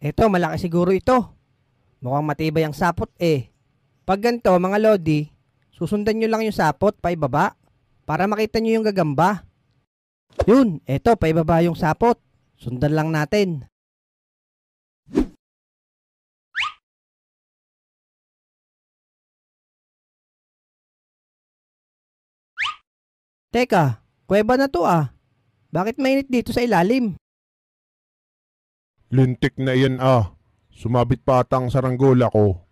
Eto, malaki siguro ito. Mukhang matibay ang sapot eh. Pag ganito, mga lodi, susundan nyo lang yung sapot paibaba para makita nyo yung gagamba. Yun, eto, paibaba yung sapot. Sundan lang natin. Teka, kuweba na to ah. Bakit mainit dito sa ilalim? Lintik na iyan ah. Sumabit pa ata ang saranggola ko.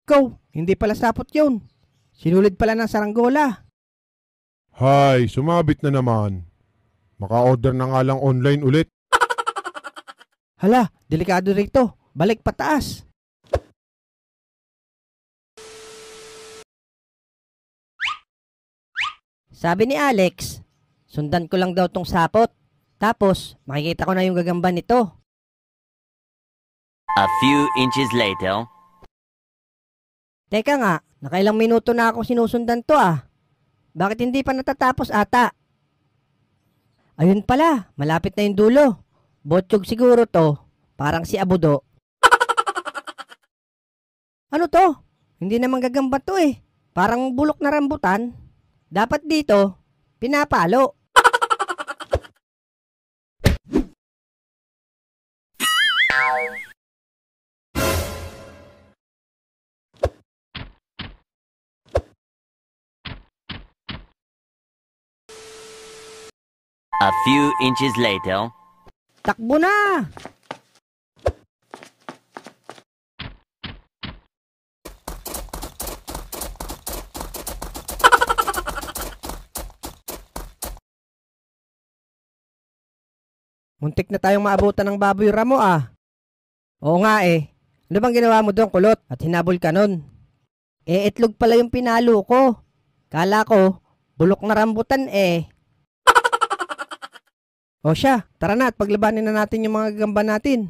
Ikaw, hindi pala sapot yun. Sinulid pala ng saranggola. Hay, sumabit na naman. Maka-order na nga lang online ulit. Hala, delikado rito. Balik pataas. Sabi ni Alex, sundan ko lang daw tong sapot. Tapos, makikita ko na yung gagamba nito. A few inches later. Teka nga, nakailang minuto na ako sinusundan to ah. Bakit hindi pa natatapos ata? Ayun pala, malapit na yung dulo. Botsyog siguro to, parang si Abudo. Ano to? Hindi naman gagamba to eh. Parang bulok na rambutan. Dapat dito, pinapalo. A few inches later. Takbo na! Muntik na tayong maabutan ng baboy ramo ah. Oo nga eh. Ano bang ginawa mo doon, kulot? At hinabol ka nun? Eh, itlog pala yung pinalo ko. Kala ko, bulok na rambutan eh. O siya, tara na at paglabanin na natin yung mga gagamba natin.